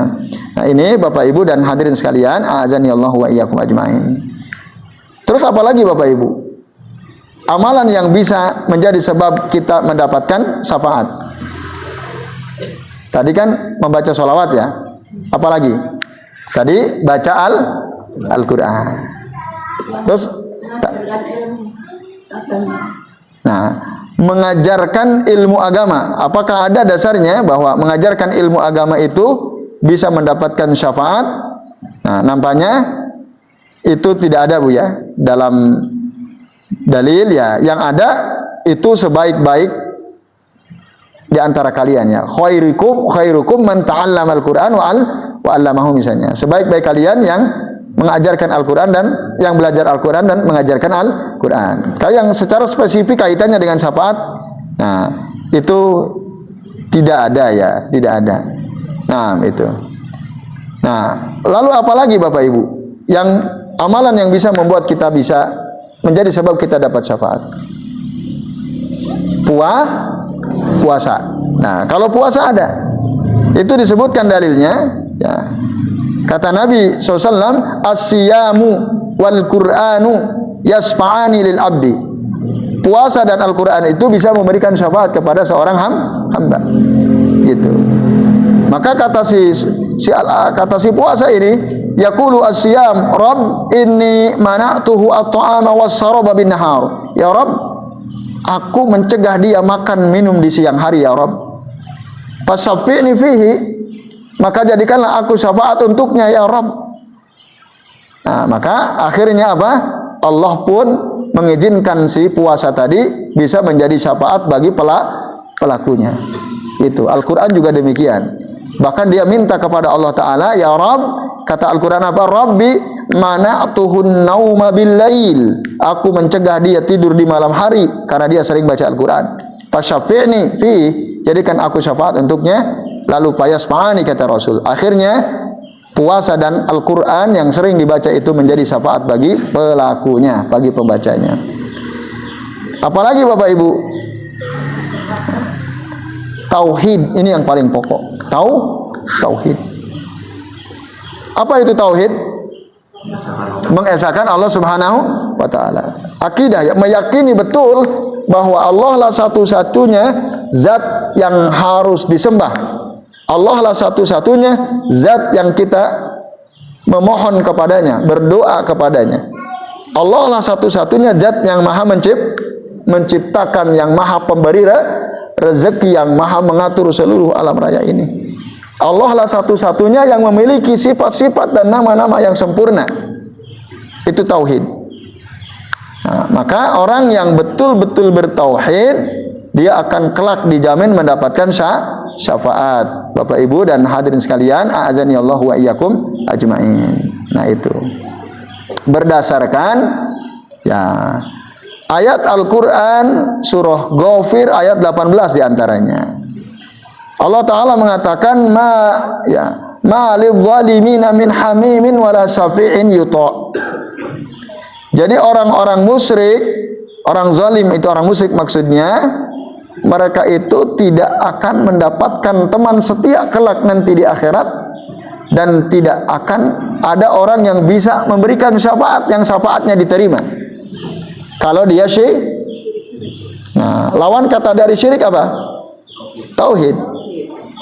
Nah, ini Bapak Ibu dan hadirin sekalian, a'azanillahu wa iyyakum ajmain. Terus apa lagi Bapak Ibu? Amalan yang bisa menjadi sebab kita mendapatkan syafaat. Tadi kan membaca sholawat ya. Apalagi? Tadi baca Al-Quran. Terus mengajarkan ilmu agama. Apakah ada dasarnya bahwa mengajarkan ilmu agama itu bisa mendapatkan syafaat? Nah, nampaknya itu tidak ada Bu ya dalam dalil ya. Yang ada itu sebaik-baik di antara kalian ya. Khairukum man ta'allama al-Qur'an wa 'allamahu, misalnya. Sebaik-baik kalian yang mengajarkan Al-Qur'an dan yang belajar Al-Qur'an dan mengajarkan Al-Qur'an. Kalau yang secara spesifik kaitannya dengan syafaat, nah, itu tidak ada ya, tidak ada. Nah, itu. Nah, lalu apalagi Bapak Ibu yang amalan yang bisa membuat kita bisa menjadi sebab kita dapat syafaat? Puasa. Nah, kalau puasa ada, itu disebutkan dalilnya ya. Kata Nabi SAW, as-siyamu wal Qur'anu yasfa'ani lil abdi. Puasa dan Al-Quran itu bisa memberikan syafaat kepada seorang hamba. Gitu. Maka kata si puasa ini, yaqulu as-siyam, Rabb inni mana'tuhu at-ta'ama was-saraba bin nahar. Ya Rabb, aku mencegah dia makan minum di siang hari ya Rabb. Fasaffi'ni fihi, maka jadikanlah aku syafaat untuknya ya Rabb. Nah, maka akhirnya apa? Allah pun mengizinkan si puasa tadi bisa menjadi syafaat bagi pelakunya. Itu Al-Quran juga demikian. Bahkan dia minta kepada Allah Ta'ala, ya Rabb, kata Al-Quran apa? Rabbi mana'tuhun nauma bil-lail. Aku mencegah dia tidur di malam hari karena dia sering baca Al-Quran. Fasyafi'ni fi, jadikan aku syafaat untuknya. Lalu payasma'ani, kata Rasul. Akhirnya puasa dan Al-Quran yang sering dibaca itu menjadi syafaat bagi pelakunya, bagi pembacanya. Apalagi Bapak Ibu, tauhid ini yang paling pokok. Tauhid. Apa itu tauhid? Mengesahkan Allah Subhanahu wa Ta'ala. Akidah ya, meyakini betul bahwa Allah lah satu-satunya zat yang harus disembah. Allah lah satu-satunya zat yang kita memohon kepadanya, berdoa kepadanya. Allah lah satu-satunya zat yang maha menciptakan, yang maha pemberi rezeki, yang maha mengatur seluruh alam raya ini. Allah lah satu-satunya yang memiliki sifat-sifat dan nama-nama yang sempurna. Itu tauhid. Nah, maka orang yang betul-betul bertauhid, dia akan kelak dijamin mendapatkan syafaat. Bapak Ibu dan hadirin sekalian, a'azanillahu wa iyyakum ajmain. Nah, itu berdasarkan ya ayat Al-Quran surah Ghafir ayat 18 diantaranya. Allah Ta'ala mengatakan ma lidzalimina min hamimin wala syafi'in yuta'. Jadi orang-orang musyrik, orang zalim itu orang musyrik maksudnya, mereka itu tidak akan mendapatkan teman setia kelak nanti di akhirat dan tidak akan ada orang yang bisa memberikan syafaat yang syafaatnya diterima kalau dia syirik. Nah, lawan kata dari syirik apa? Tauhid.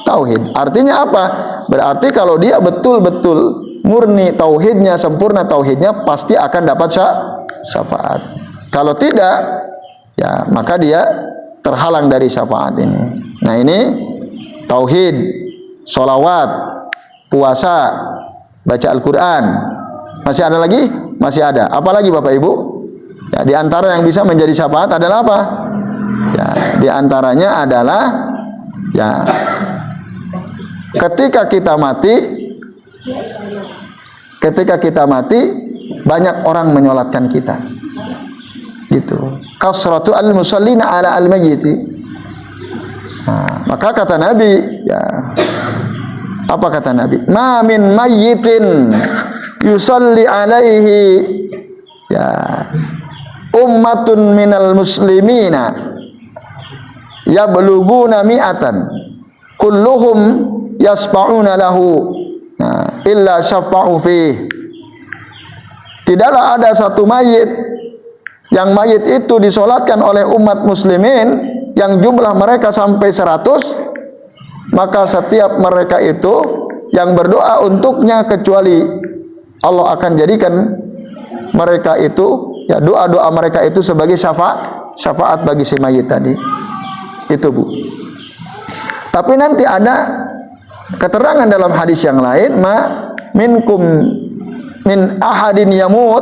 Tauhid. Artinya apa? Berarti kalau dia betul-betul murni tauhidnya, sempurna tauhidnya, pasti akan dapat syafaat. Kalau tidak, ya maka dia terhalang dari syafaat ini. Nah, ini tauhid, sholawat, puasa, baca Al-Quran. Masih ada lagi? Masih ada. Apalagi Bapak Ibu? Ya, di antara yang bisa menjadi syafaat adalah apa? Ya, di antaranya adalah ya ketika kita mati banyak orang menyolatkan kita. Gitu. Kasratu al-musallina ala al-mayyiti. Nah, maka kata Nabi, ya apa kata Nabi? Ma min mayyitin yusalli alaihi ya ummatun minal muslimina yabluguna mi'atan kulluhum yasfa'una lahu illa syafa'u fih. Tidaklah ada satu mayit yang mayit itu disolatkan oleh umat muslimin yang jumlah mereka sampai 100, maka setiap mereka itu yang berdoa untuknya kecuali Allah akan jadikan mereka itu ya doa-doa mereka itu sebagai syafaat bagi si mayit tadi. Itu Bu. Tapi nanti ada keterangan dalam hadis yang lain, ma minkum min ahadin yamut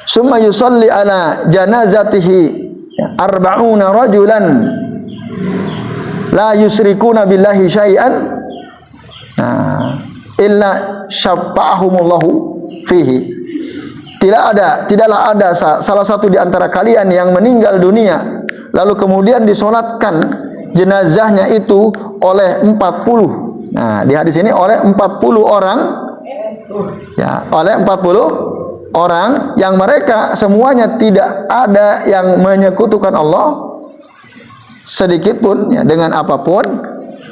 summa yusalli ala janazatihi arba'una rajulan la yusrikuna billahi syai'an illa syafa'ahumullahu fihi. Tidaklah ada salah satu di antara kalian yang meninggal dunia lalu kemudian disolatkan jenazahnya itu oleh 40. Nah, di hadis ini oleh 40 orang. Ya, oleh 40 orang yang mereka semuanya tidak ada yang menyekutukan Allah sedikit pun ya, dengan apapun,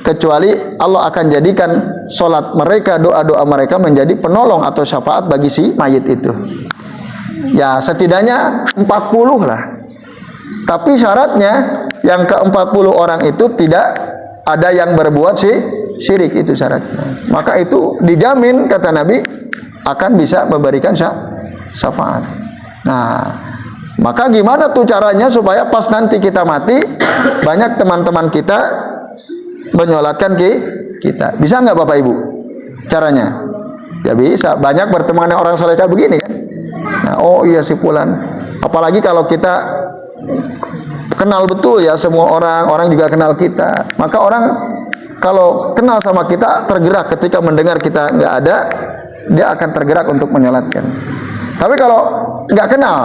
kecuali Allah akan jadikan solat mereka, doa-doa mereka menjadi penolong atau syafaat bagi si mayit itu. Ya, setidaknya 40 lah. Tapi syaratnya yang ke-40 orang itu tidak ada yang berbuat syirik, itu syaratnya. Maka itu dijamin kata Nabi akan bisa memberikan syafaat. Nah, maka gimana tuh caranya supaya pas nanti kita mati banyak teman-teman kita menyolatkan kita? Bisa nggak Bapak Ibu caranya? Ya bisa. Banyak berteman dengan orang soleh kayak begini kan. Nah, oh iya si fulan. Apalagi kalau kita kenal betul ya semua orang juga kenal kita. Maka orang kalau kenal sama kita tergerak ketika mendengar kita nggak ada, dia akan tergerak untuk menyolatkan. Tapi kalau nggak kenal,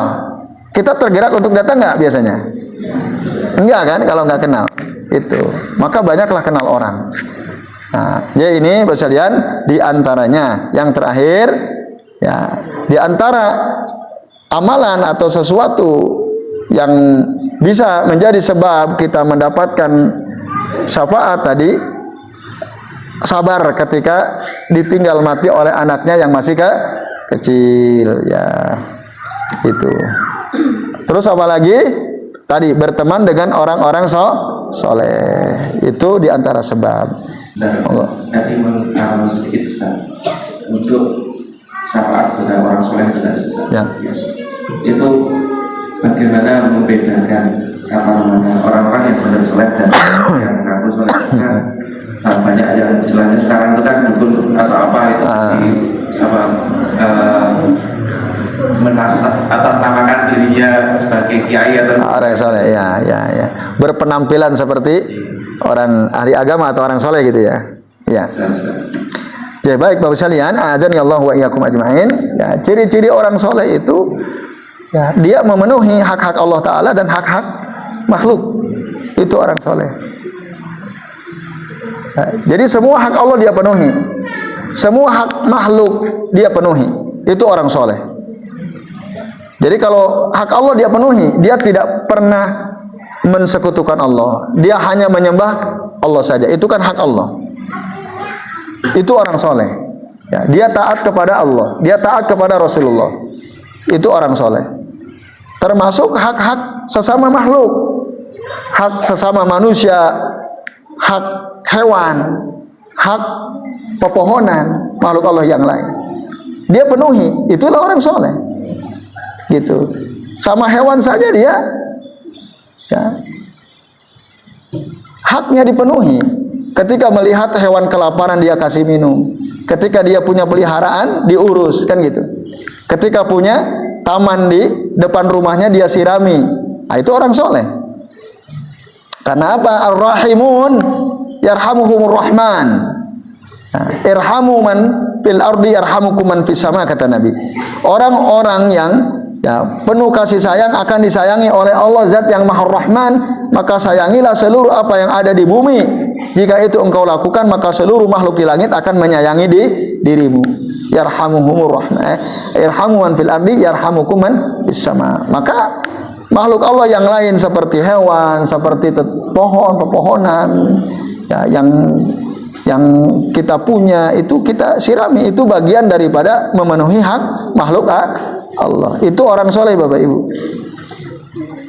kita tergerak untuk datang nggak biasanya? Enggak kan kalau nggak kenal. Itu. Maka banyaklah kenal orang. Nah, jadi ini sekalian di antaranya yang terakhir ya, di antara amalan atau sesuatu yang bisa menjadi sebab kita mendapatkan syafaat tadi, sabar ketika ditinggal mati oleh anaknya yang masih kecil ya. Itu. Terus apa lagi? Tadi berteman dengan orang-orang soleh. Itu di antara sebab. Tadi menurut sedikit Ustaz, untuk syafaat kepada orang soleh ya. Itu bagaimana membedakan orang-orang yang benar soleh dan yang mengaku soleh? Kan banyak yang istilahnya sekarang itu kan dukun atau apa itu atas namakan dirinya sebagai kiai atau orang soleh ya. Berpenampilan seperti orang ahli agama atau orang soleh gitu ya. Ya. Ya baik Bapak sekalian, azani Allah wa iyyakum ajmain. Ya, ciri-ciri orang soleh itu ya, dia memenuhi hak-hak Allah Ta'ala dan hak-hak makhluk. Itu orang soleh. Ya, jadi semua hak Allah dia penuhi, semua hak makhluk dia penuhi. Itu orang soleh. Jadi kalau hak Allah dia penuhi, dia tidak pernah mensekutukan Allah, dia hanya menyembah Allah saja. Itu kan hak Allah. Itu orang soleh. Ya, dia taat kepada Allah, dia taat kepada Rasulullah. Itu orang soleh. Termasuk hak-hak sesama makhluk, hak sesama manusia, hak hewan, hak pepohonan, makhluk Allah yang lain. Dia penuhi, itulah orang soleh. Gitu. Sama hewan saja dia, ya, haknya dipenuhi. Ketika melihat hewan kelaparan dia kasih minum. Ketika dia punya peliharaan diurus, kan gitu. Ketika punya taman di depan rumahnya dia sirami. Nah, itu orang soleh. Karena apa? Ar-Rahimun yarhamuhumur Rahman. Nah, irhamu man fil ardi yarhamukum man fis sama, kata Nabi. Orang-orang yang ya, penuh kasih sayang akan disayangi oleh Allah Zat yang Maha Rahman, maka sayangilah seluruh apa yang ada di bumi. Jika itu engkau lakukan, maka seluruh makhluk di langit akan menyayangi dirimu. Yarhamuhumur Rahman, irhamu man fil ardi yarhamukum man fis sama. Maka makhluk Allah yang lain seperti hewan, seperti pepohonan, ya, yang kita punya itu kita sirami, itu bagian daripada memenuhi hak makhluk Allah. Itu orang soleh, Bapak Ibu.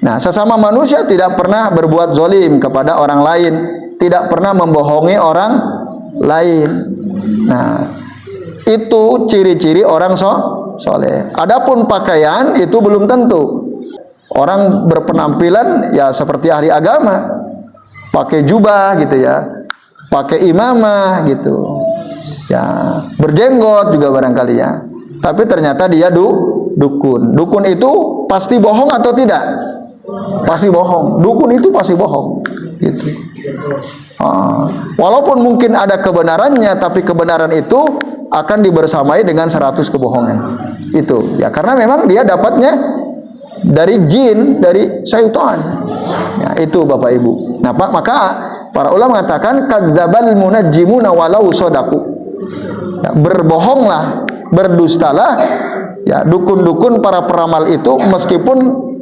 Nah, sesama manusia tidak pernah berbuat zalim kepada orang lain, tidak pernah membohongi orang lain. Nah, itu ciri-ciri orang soleh. Adapun pakaian itu belum tentu. Orang berpenampilan ya seperti ahli agama, pakai jubah gitu ya, pakai imamah gitu, ya, berjenggot juga barangkali ya. Tapi ternyata dia dukun. Dukun itu pasti bohong atau tidak? Pasti bohong. Dukun itu pasti bohong. Gitu. Walaupun mungkin ada kebenarannya, tapi kebenaran itu akan dibersamai dengan 100 kebohongan. Itu ya, karena memang dia dapatnya dari jin, dari syaitan. Ya, itu Bapak Ibu. Nah, maka para ulama mengatakan kadzdzabal munajjimuna walau shadaku. Ya, berbohonglah, berdustalah ya dukun-dukun para peramal itu meskipun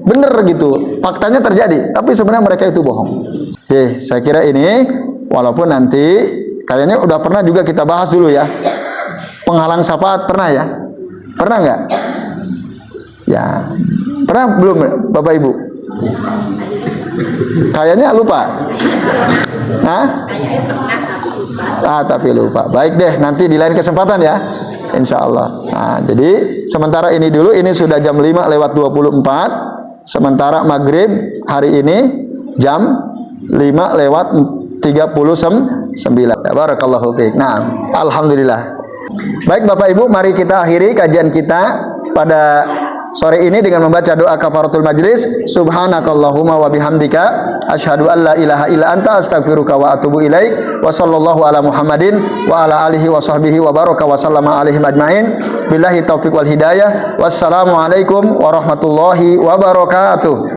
benar gitu, faktanya terjadi, tapi sebenarnya mereka itu bohong. Oke, saya kira ini walaupun nanti kayaknya udah pernah juga kita bahas dulu ya. Penghalang syafaat pernah ya? Pernah nggak? Ya, pernah belum Bapak Ibu? Kayaknya lupa. Hah? Tapi lupa. Baik deh, nanti di lain kesempatan ya. Insya Allah. Nah, jadi sementara ini dulu, ini sudah jam 5:24. Sementara maghrib hari ini jam 5:39. Ya, barakallahu fiik. Nah, alhamdulillah. Baik Bapak Ibu, mari kita akhiri kajian kita pada sore ini dengan membaca doa kafaratul majlis. Subhanakallahumma wa bihamdika asyhadu an la ilaha illa anta astaghfiruka wa atubu ilaik. Wa sallallahu ala Muhammadin wa ala alihi wa sahbihi wa baraka wa sallama alaihim ajmain. Billahi taufiq wal hidayah. Wassalamu alaikum warahmatullahi wabarakatuh.